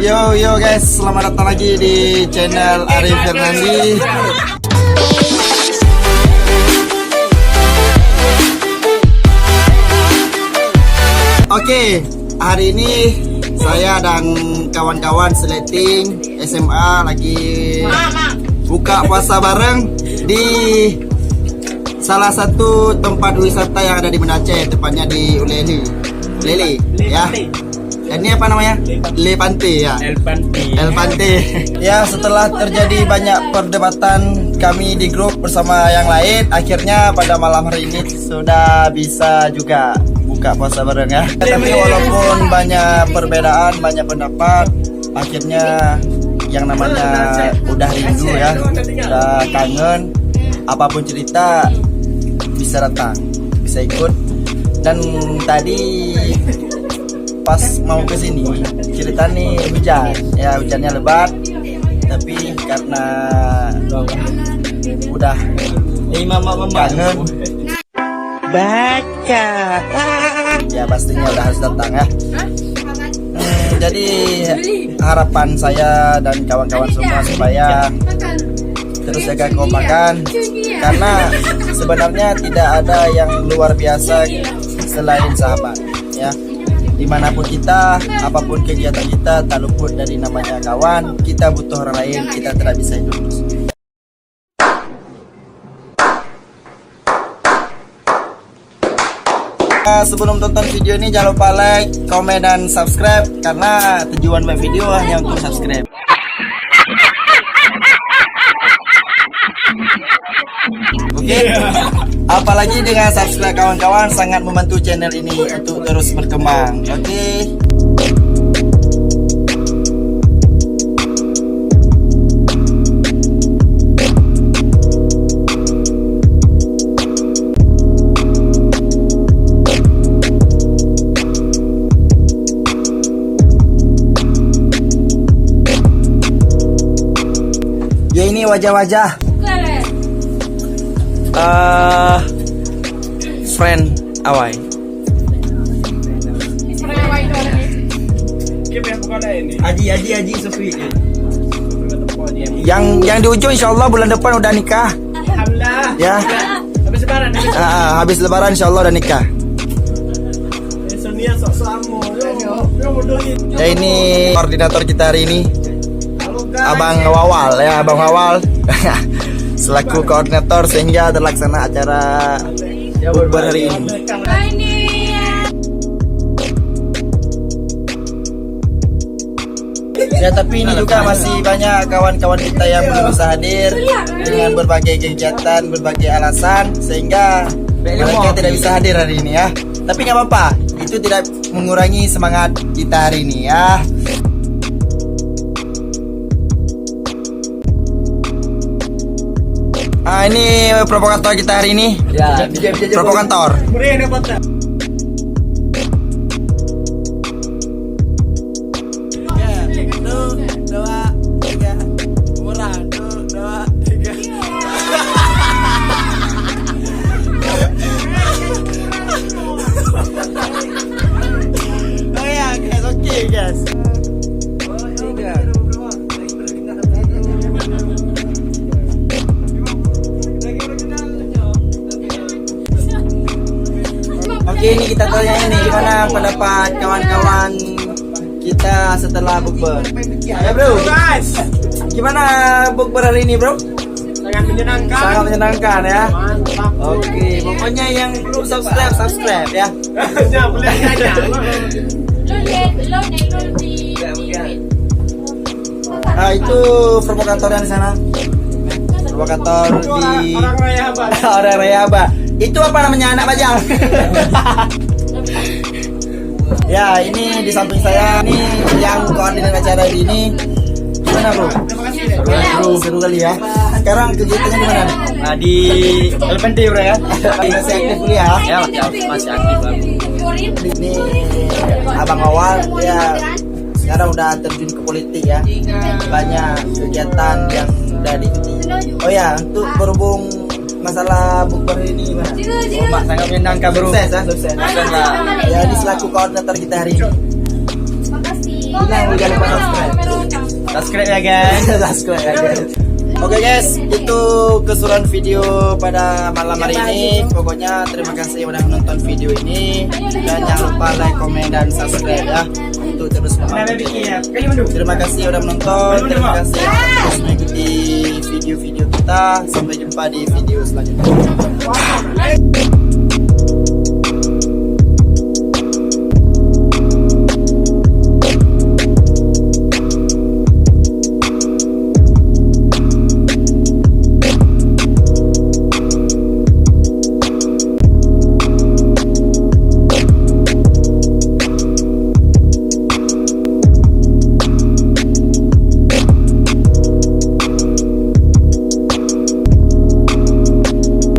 Yo guys, selamat datang lagi di channel Arif Fernandi. Oke, hari ini saya dan kawan-kawan seleting SMA lagi buka puasa bareng di salah satu tempat wisata yang ada di Banda Aceh, tepatnya di Uleli ya. Ini apa namanya? Le Pantai ya. El Pantai. Ya, setelah terjadi banyak perdebatan kami di grup bersama yang lain, akhirnya pada malam hari ini sudah bisa juga buka puasa bareng ya. Tapi walaupun banyak perbedaan, banyak pendapat, akhirnya yang namanya udah rindu ya, udah kangen, apapun cerita bisa datang, bisa ikut. Dan tadi pas mau ke sini cerita nih hujan ya, hujannya lebat, tapi karena udah kangen baca ya, pastinya udah harus datang ya. Jadi harapan saya dan kawan-kawan semua supaya terus jaga kekompakan, karena sebenarnya tidak ada yang luar biasa selain sahabat ya. Dimanapun kita, apapun kegiatan kita, tak luput dari namanya kawan. Kita butuh orang lain, kita tidak bisa hidup. Sebelum tonton video ini jangan lupa like, komen, dan subscribe, karena tujuan buat video hanya untuk subscribe. Oke, apalagi dengan subscribe kawan-kawan sangat membantu channel ini untuk terus berkembang. Oke. Ya, ini wajah-wajah friend Awai. Aji Sofi. Yang di ujung insyaallah bulan depan udah nikah. Alhamdulillah. Ya. Habis lebaran. Habis lebaran insyaallah udah nikah. Ya, ini koordinator kita hari ini, Abang Wawal ya, Abang Wawal. Selaku koordinator sehingga terlaksana acara bukber hari ini. Ya, tapi ini juga masih banyak kawan-kawan kita yang belum bisa hadir dengan berbagai kegiatan, berbagai alasan, sehingga mereka tidak bisa hadir hari ini ya. Tapi nggak apa-apa, itu tidak mengurangi semangat kita hari ini ya. Ini provokator kita hari ini. Ya, provokator. Oh ya, guys, oke guys. Oke, ini kita tanya ini gimana pendapat kawan-kawan kita setelah bukber. Ya bro, gimana bukber hari ini bro? Sangat menyenangkan ya. Oke, pokoknya yang belum subscribe ya. Nah, itu provokator yang di sana. Provokator di orang Raya Abah. Itu apa namanya, anak bajang? Ya, ini di samping saya ini yang koordinator acara ini. Gimana bro? Seru kali ya. Sekarang kegiatannya di mana? Nah, di El Pantai bro ya. Masih aktif kuliah? Ya, masih aktif. Ini Abang Awal ya, sekarang udah terjun ke politik ya. Banyak kegiatan yang udah diikuti. Oh ya, untuk berhubung masalah bukber ini gimana? Oh, Mak, sangat menyenangkan bro. Sukses ya, sukses. Ya, ini selaku koordinator kita hari ini. Makasih. Jangan lupa subscribe ya guys. Subscribe ya guys. Oke guys, itu keseruan video pada malam hari ini. Pokoknya terima kasih udah menonton video ini dan jangan lupa like, komen dan subscribe ya untuk terus membantu. Terima kasih udah menonton. Terima kasih terus mengikuti video-video kita. Sampai jumpa di video selanjutnya.